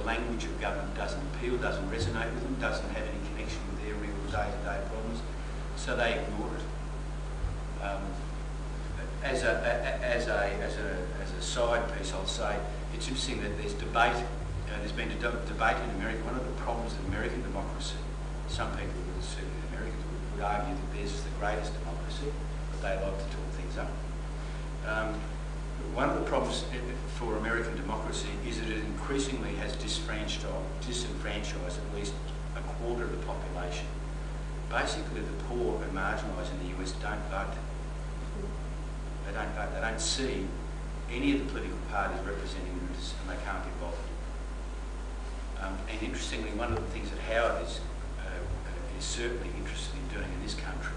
the language of government doesn't appeal, doesn't resonate with them, doesn't have any connection with their real day-to-day problems, so they ignore it. As a side piece, I'll say it's interesting that there's debate. There's been a debate in America. One of the problems of American democracy, some people, certainly Americans, would argue that theirs is the greatest democracy, but they like to talk things up. One of the problems for American democracy is that it increasingly has disenfranchised at least a quarter of the population. Basically, the poor and marginalised in the US don't vote. They don't vote. They don't see any of the political parties representing them, and they can't be bothered. And interestingly, one of the things that Howard is certainly interested in doing in this country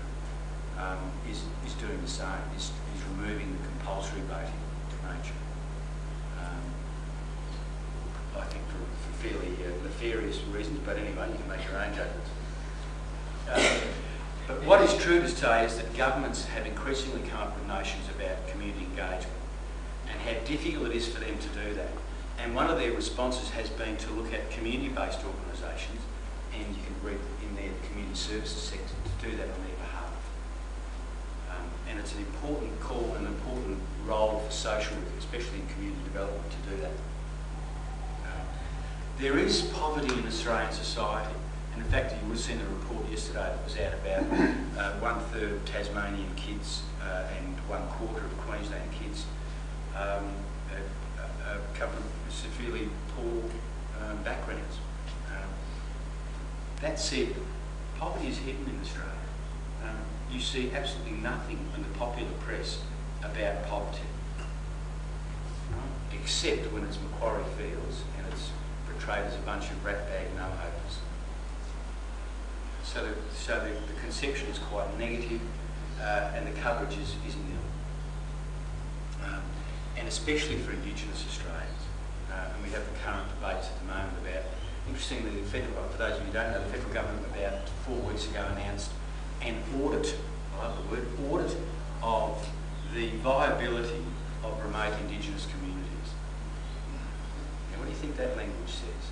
is doing the same, is removing the compulsory voting to nature. I think for fairly nefarious reasons, but anyway, you can make your own judgments. But what is true to say is that governments have increasingly come up with notions about community engagement and how difficult it is for them to do that. And one of their responses has been to look at community-based organisations, and you can read in there the community services sector, to do that on their behalf. And it's an important call, an important role for social work, especially in community development, to do that. There is poverty in Australian society. And in fact, you would have seen a report yesterday that was out about 1/3 of Tasmanian kids and 1/4 of Queensland kids come from severely poor backgrounds. That said, poverty is hidden in Australia. You see absolutely nothing in the popular press about poverty, right? Except when it's Macquarie Fields and it's portrayed as a bunch of ratbag no-hopers. So the conception is quite negative, and the coverage is nil. And especially for Indigenous Australians. And we have the current debates at the moment about, interestingly, the federal, for those of you who don't know, the federal government about 4 weeks ago announced an audit, I love the word, audit of the viability of remote Indigenous communities. Now, what do you think that language says?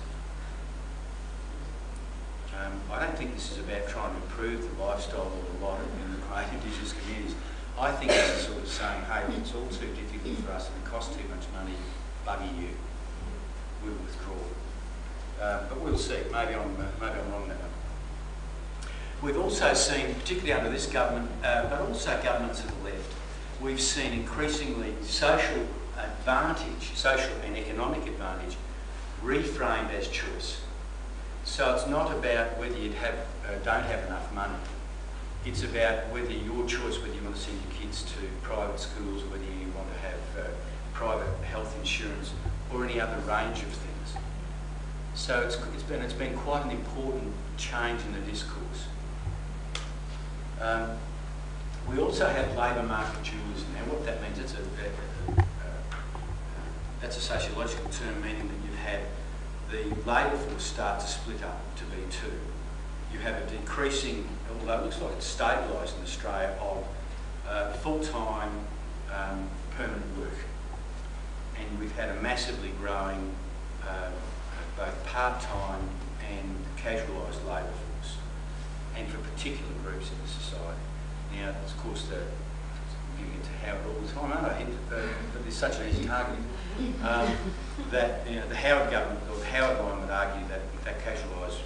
I don't think this is about trying to improve the lifestyle of a lot of remote Indigenous communities. I think it's sort of saying, hey, it's all too difficult for us and it costs too much money, buggy you. We'll withdraw. But we'll see. Maybe I'm wrong there. We've also seen, particularly under this government, but also governments of the left, we've seen increasingly social advantage, social and economic advantage, reframed as choice. So it's not about whether you don't have enough money. It's about whether your choice, whether you want to send your kids to private schools, or whether you want to have private health insurance, or any other range of things. So it's been quite an important change in the discourse. We also have labour market dualism. Now, what that means, that's a sociological term, meaning that you've had the labour force start to split up to be two. You have a decreasing, although it looks like it's stabilised in Australia, of full-time permanent work. And we've had a massively growing both part-time and casualised labour force, and for particular groups in the society. Now, of course, giving it to Howard all the time, aren't I? But there's such an easy target. That the Howard government, or the Howard line, would argue that in fact casualised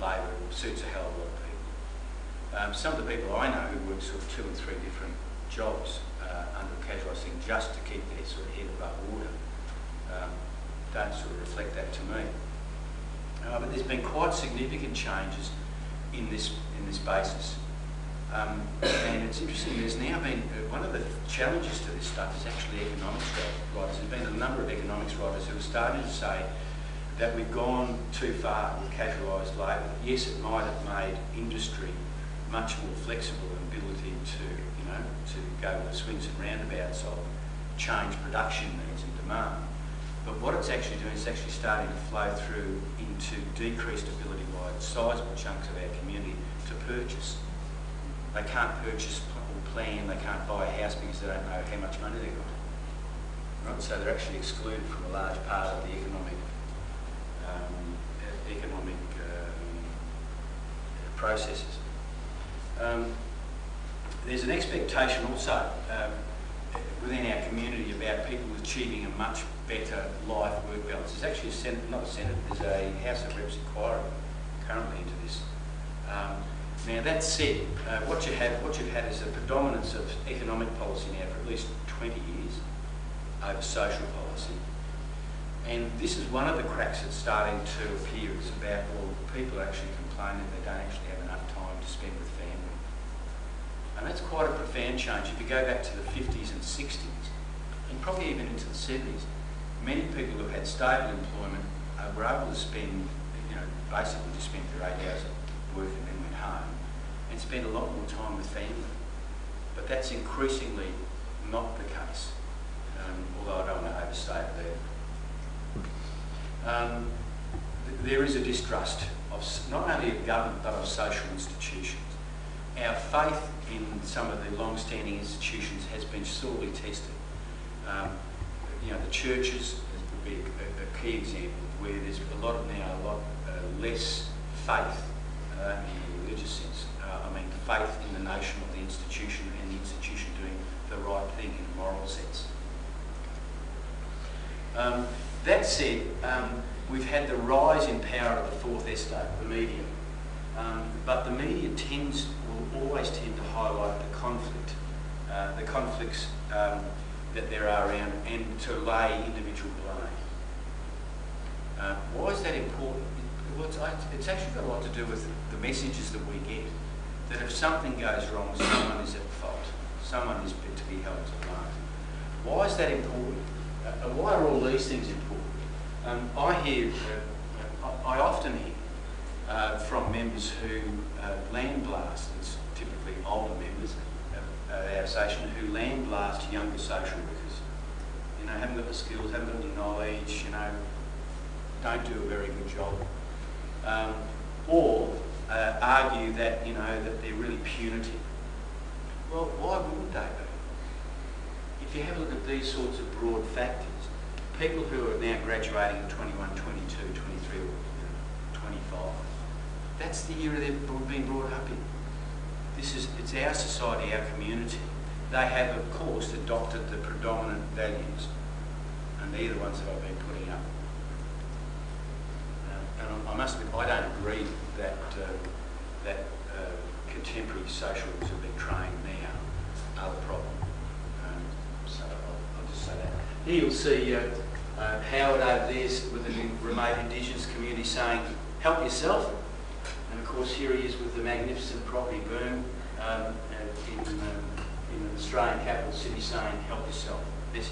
labour suits a hell of a lot of people. Some of the people I know who work sort of 2 and 3 different jobs under a casualised thing just to keep their sort of head above water don't sort of reflect that to me. But there's been quite significant changes in this basis. And it's interesting, there's now been, one of the challenges to this stuff is actually economics writers. There's been a number of economics writers who are starting to say that we've gone too far with casualised labour. Yes, it might have made industry much more flexible in ability to, to go with the swings and roundabouts of change production needs and demand. But what it's actually doing is actually starting to flow through into decreased ability by sizable chunks of our community to purchase. They can't purchase or plan, they can't buy a house because they don't know how much money they've got. Right? So they're actually excluded from a large part of the economic processes. There's an expectation also within our community about people achieving a much better life-work balance. There's actually a Senate, not a Senate, there's a House of Reps inquiry currently into this. Now that said, what you've had is a predominance of economic policy now for at least 20 years over social policy. And this is one of the cracks that's starting to appear. It's about, well, people actually complain that they don't actually have enough time to spend with family. And that's quite a profound change. If you go back to the 50s and 60s, and probably even into the 70s, many people who had stable employment were able to spend, basically just spent their 8 hours at work and then went home, and spend a lot more time with family. But that's increasingly not the case, although I don't want to overstate it there. There is a distrust of not only of government but of social institutions. Our faith in some of the long-standing institutions has been sorely tested. The churches would be a key example where there's a lot less faith in the religious sense. Faith in the notion of the institution and the institution doing the right thing in a moral sense. That said, we've had the rise in power of the fourth estate, the media. But the media will always tend to highlight the conflicts that there are around, and to lay individual blame. Why is that important? Well, it's actually got a lot to do with the messages that we get. That if something goes wrong, someone is at fault. Someone is to be held to blame. Why is that important? Why are all these things important? I often hear from members who land blast, it's typically older members of our association, who land blast younger social workers. Haven't got the skills, haven't got the knowledge, don't do a very good job. Or argue that, that they're really punitive. Well, why wouldn't they be? If you have a look at these sorts of broad factors, people who are now graduating at 21, 22, 23 or 25, that's the era they've been brought up in. It's our society, our community. They have, of course, adopted the predominant values, and they're the ones that I've been putting up. And I must admit, I don't agree that contemporary social workers who have been trained now are the problem. So I'll just say that. Here you'll see Howard over there with the remote Indigenous community saying, help yourself. And of course here he is with the magnificent property boom in the Australian capital city saying, help yourself. Message